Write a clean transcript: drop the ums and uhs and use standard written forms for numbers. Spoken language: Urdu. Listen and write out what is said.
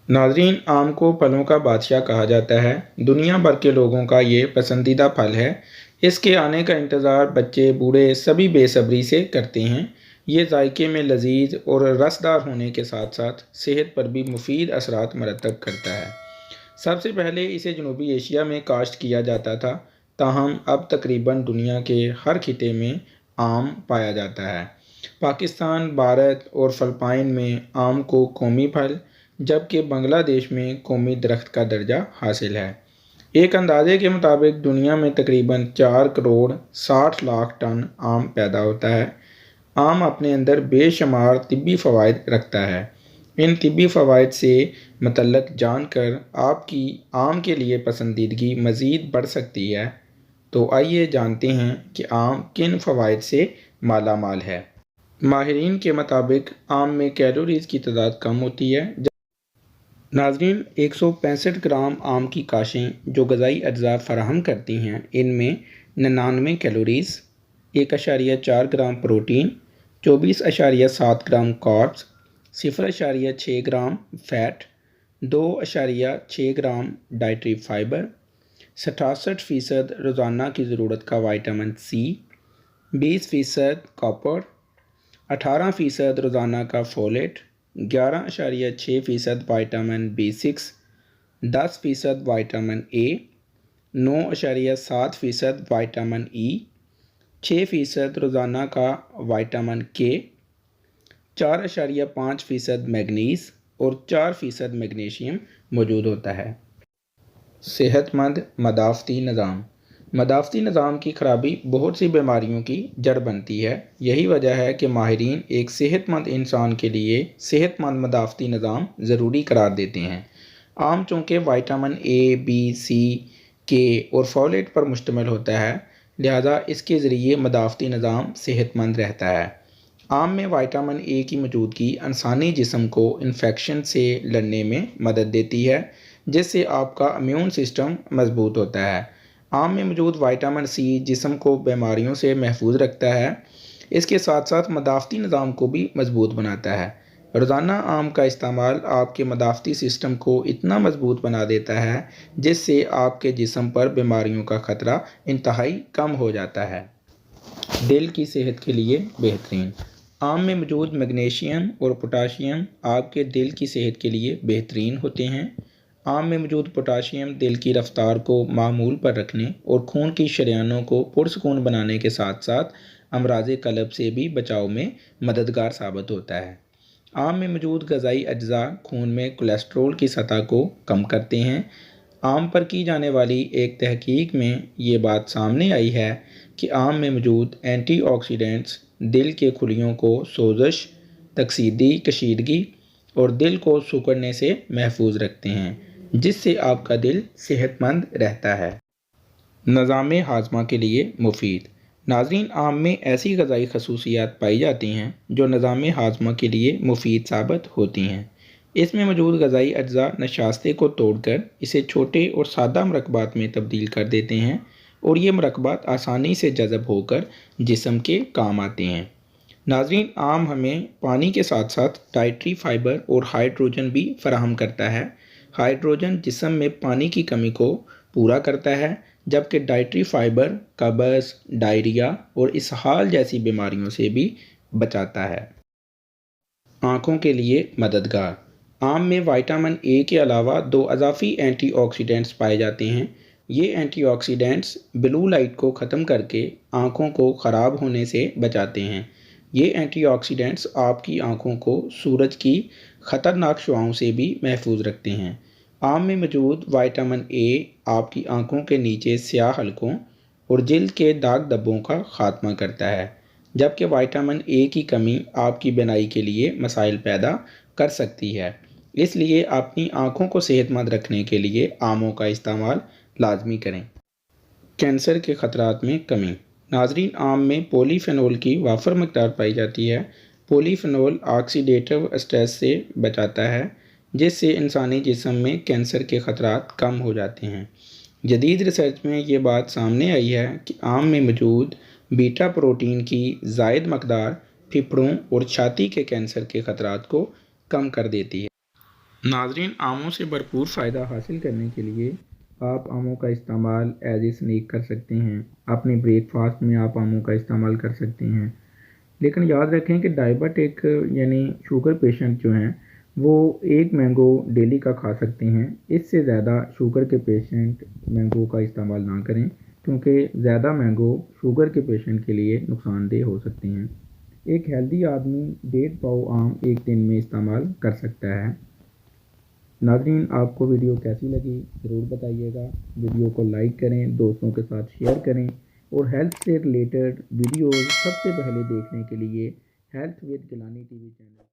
ناظرین، آم کو پھلوں کا بادشاہ کہا جاتا ہے۔ دنیا بھر کے لوگوں کا یہ پسندیدہ پھل ہے۔ اس کے آنے کا انتظار بچے بوڑھے سبھی بے صبری سے کرتے ہیں۔ یہ ذائقے میں لذیذ اور رسدار ہونے کے ساتھ ساتھ صحت پر بھی مفید اثرات مرتب کرتا ہے۔ سب سے پہلے اسے جنوبی ایشیا میں کاشت کیا جاتا تھا، تاہم اب تقریباً دنیا کے ہر خطے میں آم پایا جاتا ہے۔ پاکستان، بھارت اور فلپائن میں آم کو قومی پھل جبکہ بنگلہ دیش میں قومی درخت کا درجہ حاصل ہے۔ ایک اندازے کے مطابق دنیا میں تقریباً 4 کروڑ 60 لاکھ ٹن آم پیدا ہوتا ہے۔ آم اپنے اندر بے شمار طبی فوائد رکھتا ہے۔ ان طبی فوائد سے متعلق جان کر آپ کی آم کے لیے پسندیدگی مزید بڑھ سکتی ہے۔ تو آئیے جانتے ہیں کہ آم کن فوائد سے مالا مال ہے۔ ماہرین کے مطابق آم میں کیلوریز کی تعداد کم ہوتی ہے۔ ناظرین، 165 گرام آم کی کاشیں جو غذائی اجزاء فراہم کرتی ہیں، ان میں 99 calories, 1.4 gram protein, 24.7 gram carbs, 0.6 gram fat, 2.6 gram dietary fibre, 67% روزانہ کی ضرورت کا وٹامن سی، 20% کاپر، 18% روزانہ کا فولیٹ، 11.6% vitamin B6، 10% vitamin A, 9.7% vitamin E, 6% روزانہ کا وٹامن کے، 4.5% میگنیز اور 4% میگنیشیم موجود ہوتا ہے۔ صحت مند مدافعتی نظام۔ مدافعتی نظام کی خرابی بہت سی بیماریوں کی جڑ بنتی ہے۔ یہی وجہ ہے کہ ماہرین ایک صحت مند انسان کے لیے صحت مند مدافعتی نظام ضروری قرار دیتے ہیں۔ آم چونکہ وٹامن اے، بی، سی، کے اور فولیٹ پر مشتمل ہوتا ہے، لہذا اس کے ذریعے مدافعتی نظام صحت مند رہتا ہے۔ آم میں وٹامن اے کی موجودگی انسانی جسم کو انفیکشن سے لڑنے میں مدد دیتی ہے، جس سے آپ کا امیون سسٹم مضبوط ہوتا ہے۔ آم میں موجود وٹامن سی جسم کو بیماریوں سے محفوظ رکھتا ہے۔ اس کے ساتھ ساتھ مدافعتی نظام کو بھی مضبوط بناتا ہے۔ روزانہ آم کا استعمال آپ کے مدافعتی سسٹم کو اتنا مضبوط بنا دیتا ہے جس سے آپ کے جسم پر بیماریوں کا خطرہ انتہائی کم ہو جاتا ہے۔ دل کی صحت کے لیے بہترین۔ آم میں موجود میگنیشیم اور پوٹاشیم آپ کے دل کی صحت کے لیے بہترین ہوتے ہیں۔ آم میں موجود پوٹاشیم دل کی رفتار کو معمول پر رکھنے اور خون کی شریانوں کو پرسکون بنانے کے ساتھ ساتھ امراض قلب سے بھی بچاؤ میں مددگار ثابت ہوتا ہے۔ آم میں موجود غذائی اجزاء خون میں کولیسٹرول کی سطح کو کم کرتے ہیں۔ آم پر کی جانے والی ایک تحقیق میں یہ بات سامنے آئی ہے کہ آم میں موجود اینٹی آکسیڈنٹس دل کے خلیوں کو سوزش، تکسیدی کشیدگی اور دل کو سکڑنے سے محفوظ رکھتے ہیں، جس سے آپ کا دل صحت مند رہتا ہے۔ نظام ہاضمہ کے لیے مفید۔ ناظرین، آم میں ایسی غذائی خصوصیات پائی جاتی ہیں جو نظام ہاضمہ کے لیے مفید ثابت ہوتی ہیں۔ اس میں موجود غذائی اجزاء نشاستے کو توڑ کر اسے چھوٹے اور سادہ مرکبات میں تبدیل کر دیتے ہیں اور یہ مرکبات آسانی سے جذب ہو کر جسم کے کام آتے ہیں۔ ناظرین، آم ہمیں پانی کے ساتھ ساتھ ڈائٹری فائبر اور ہائیڈروجن بھی فراہم کرتا ہے۔ ہائیڈروجن جسم میں پانی کی کمی کو پورا کرتا ہے، جبکہ ڈائٹری فائبر قبض، ڈائریا اور اسہال جیسی بیماریوں سے بھی بچاتا ہے۔ آنکھوں کے لیے مددگار۔ آم میں وٹامن اے کے علاوہ 2 اضافی اینٹی آکسیڈنٹس پائے جاتے ہیں۔ یہ اینٹی آکسیڈنٹس بلو لائٹ کو ختم کر کے آنکھوں کو خراب ہونے سے بچاتے ہیں۔ یہ اینٹی آکسیڈنٹس آپ کی آنکھوں کو سورج کی خطرناک شعاؤں سے بھی محفوظ رکھتے ہیں۔ آم میں موجود وٹامن اے آپ کی آنکھوں کے نیچے سیاہ حلقوں اور جلد کے داغ دھبوں کا خاتمہ کرتا ہے، جبکہ وٹامن اے کی کمی آپ کی بینائی کے لیے مسائل پیدا کر سکتی ہے۔ اس لیے اپنی آنکھوں کو صحت مند رکھنے کے لیے آموں کا استعمال لازمی کریں۔ کینسر کے خطرات میں کمی۔ ناظرین، آم میں پولی فینول کی وافر مقدار پائی جاتی ہے۔ پولی فینول آکسیڈیٹیو اسٹریس سے بچاتا ہے، جس سے انسانی جسم میں کینسر کے خطرات کم ہو جاتے ہیں۔ جدید ریسرچ میں یہ بات سامنے آئی ہے کہ آم میں موجود بیٹا پروٹین کی زائد مقدار پھیپھڑوں اور چھاتی کے کینسر کے خطرات کو کم کر دیتی ہے۔ ناظرین، آموں سے بھرپور فائدہ حاصل کرنے کے لیے آپ آموں کا استعمال ایز اے سنیک کر سکتے ہیں۔ اپنے بریک فاسٹ میں آپ آموں کا استعمال کر سکتے ہیں، لیکن یاد رکھیں کہ ڈائبٹک یعنی شوگر پیشنٹ جو ہیں وہ ایک مینگو ڈیلی کا کھا سکتے ہیں۔ اس سے زیادہ شوگر کے پیشنٹ مینگو کا استعمال نہ کریں، کیونکہ زیادہ مینگو شوگر کے پیشنٹ کے لیے نقصان دہ ہو سکتے ہیں۔ ایک ہیلدی آدمی 1.5 پاؤ آم ایک دن میں استعمال کر سکتا ہے۔ ناظرین، آپ کو ویڈیو کیسی لگی ضرور بتائیے گا۔ ویڈیو کو لائک کریں، دوستوں کے ساتھ شیئر کریں، اور ہیلتھ سے ریلیٹڈ ویڈیوز سب سے پہلے دیکھنے کے لیے health with Gilani T V channel